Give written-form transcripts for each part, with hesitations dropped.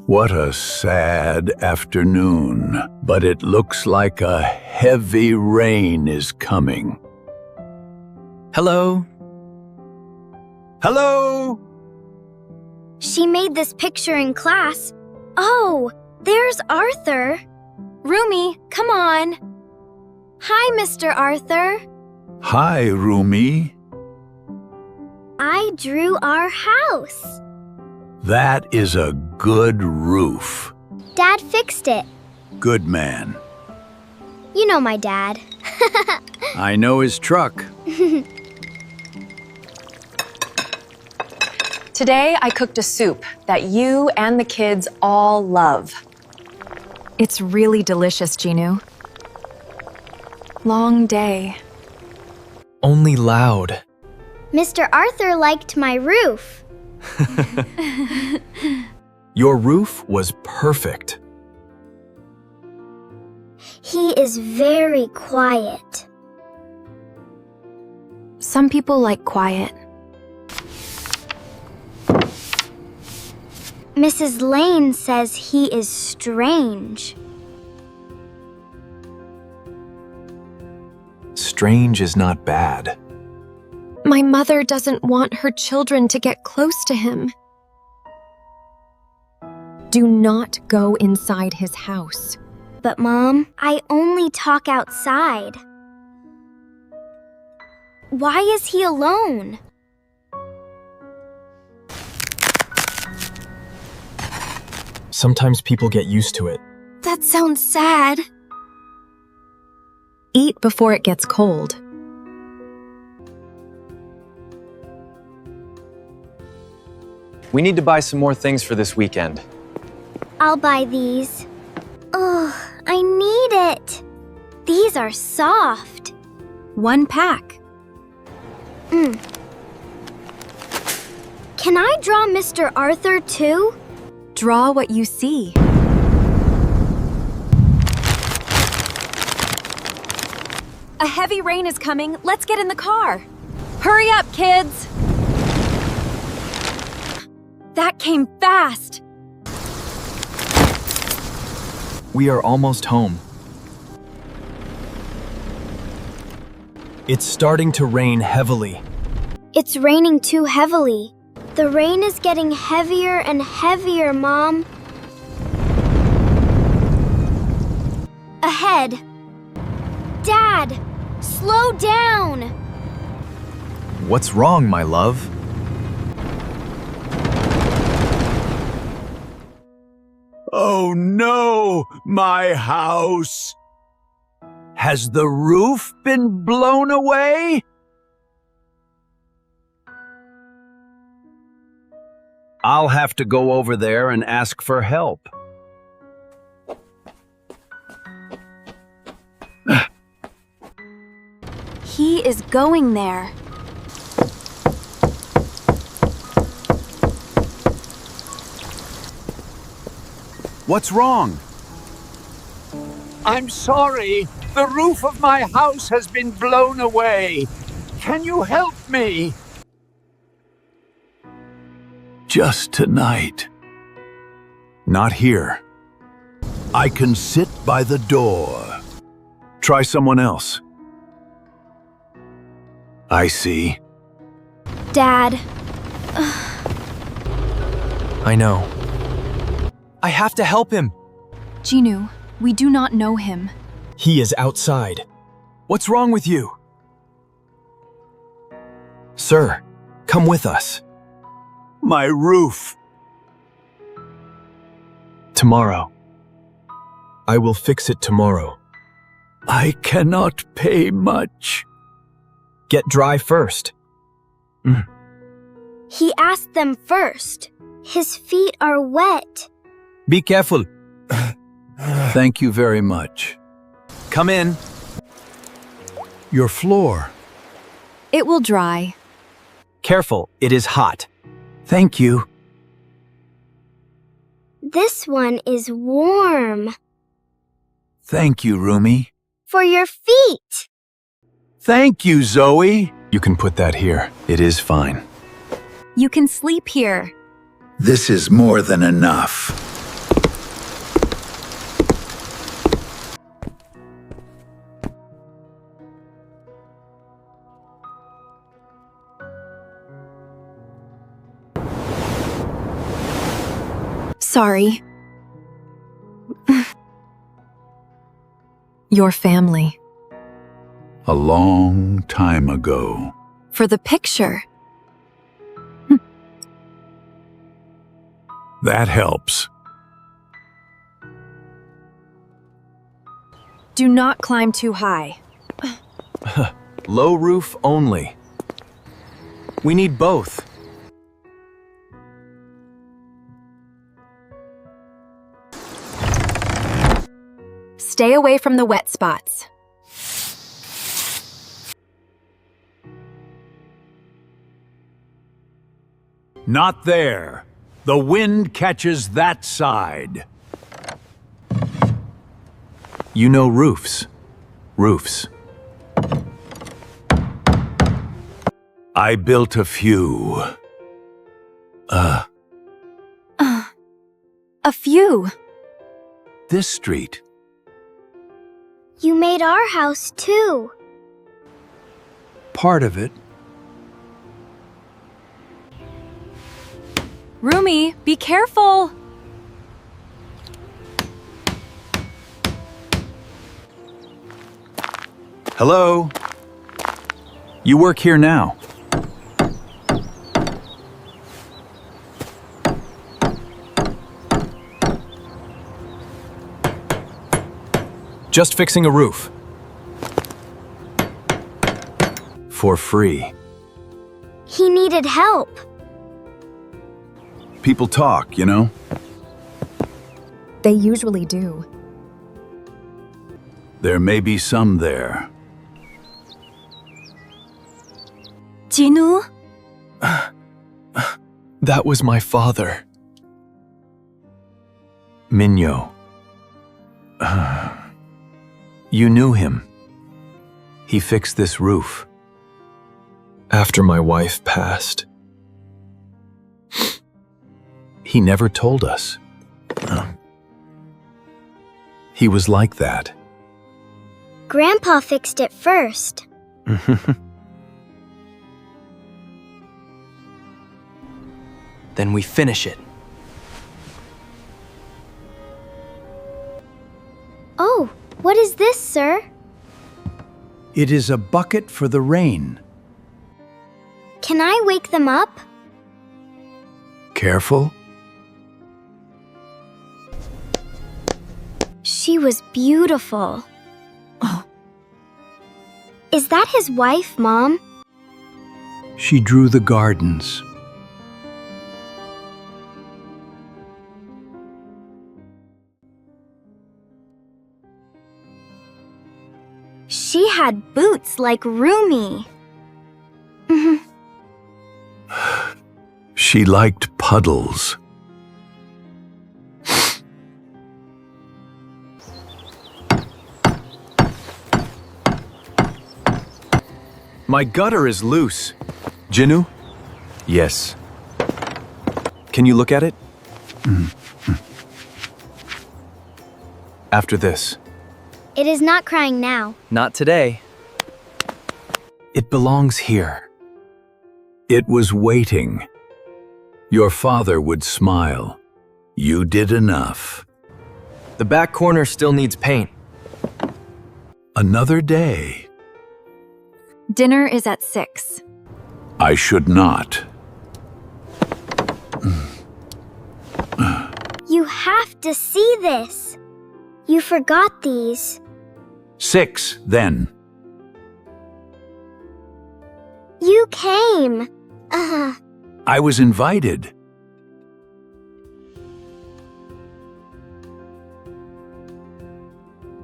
What a sad afternoon, but it looks like a heavy rain is coming. Hello? Hello? She made this picture in class. Oh, there's Arthur. Rumi, come on. Hi, Mr. Arthur. Hi, Rumi. I drew our house. That is a good roof. Dad fixed it. Good man. You know my dad. I know his truck. Today, I cooked a soup that you and the kids all love. It's really delicious, Jinu. Long day. Only loud. Mr. Arthur liked my roof. Your roof was perfect. He is very quiet. Some people like quiet. Mrs. Lane says he is strange. Strange is not bad. My mother doesn't want her children to get close to him. Do not go inside his house. But Mom, I only talk outside. Why is he alone? Sometimes people get used to it. That sounds sad. Eat before it gets cold. We need to buy some more things for this weekend. I'll buy these. Oh, I need it. These are soft. 1 pack. Can I draw Mr. Arthur too? Draw what you see. A heavy rain is coming. Let's get in the car. Hurry up, kids. That came fast. We are almost home. It's starting to rain heavily. It's raining too heavily. The rain is getting heavier and heavier, Mom. Ahead. Dad, slow down. What's wrong, my love? Oh no, my house! Has the roof been blown away? I'll have to go over there and ask for help. He is going there. What's wrong? I'm sorry. The roof of my house has been blown away. Can you help me? Just tonight. Not here. I can sit by the door. Try someone else. I see. Dad, I know. I have to help him. Jinu, we do not know him. He is outside. What's wrong with you? Sir, come with us. My roof. Tomorrow. I will fix it tomorrow. I cannot pay much. Get dry first. he asked them first. His feet are wet. Be careful. Thank you very much. Come in. Your floor. It will dry. Careful, it is hot. Thank you. This one is warm. Thank you, Rumi. For your feet. Thank you, Zoe. You can put that here. It is fine. You can sleep here. This is more than enough. sorry. Your family. A long time ago. For the picture. That helps. Do not climb too high. Low roof only. We need both. Stay away from the wet spots. Not there. The wind catches that side. You know roofs. Roofs. I built a few. A few. This street. You made our house too. Part of it. Rumi, be careful! Hello? You work here now. Just fixing a roof. For free. He needed help. People talk, you know? They usually do. There may be some there. Jinu? That was my father. Minyo. You knew him. He fixed this roof. After my wife passed. He never told us. He was like that. Grandpa fixed it first. Then we finish it. Oh, what is this, sir? It is a bucket for the rain. Can I wake them up? Careful. She was beautiful. Oh. Is that his wife, Mom? She drew the gardens. She had boots like Rumi. She liked puddles. My gutter is loose. Jinu? Yes. Can you look at it? After this. It is not crying now. Not today. It belongs here. It was waiting. Your father would smile. You did enough. The back corner still needs paint. Another day. Dinner is at 6. I should not. You have to see this. You forgot these. 6, then. You came. I was invited.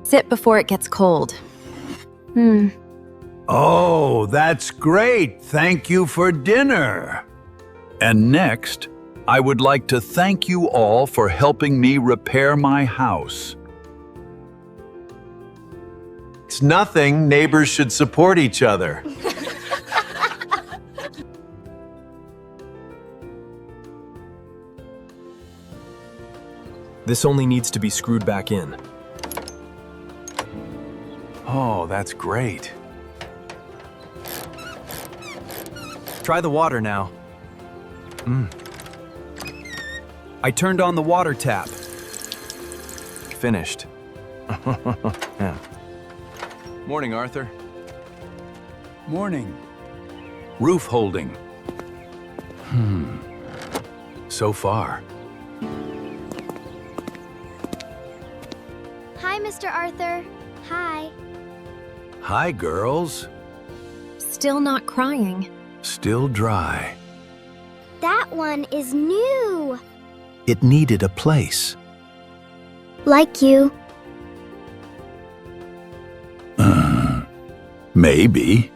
Sit before it gets cold. Oh, that's great. Thank you for dinner. And next, I would like to thank you all for helping me repair my house. It's nothing. Neighbors should support each other. This only needs to be screwed back in. Oh, that's great. Try the water now. I turned on the water tap. Finished. Yeah. Morning, Arthur. Morning. Roof holding. So far. Hi, Mr. Arthur. Hi. Hi, girls. Still not crying. Still dry. That one is new. It needed a place. Like you. Maybe.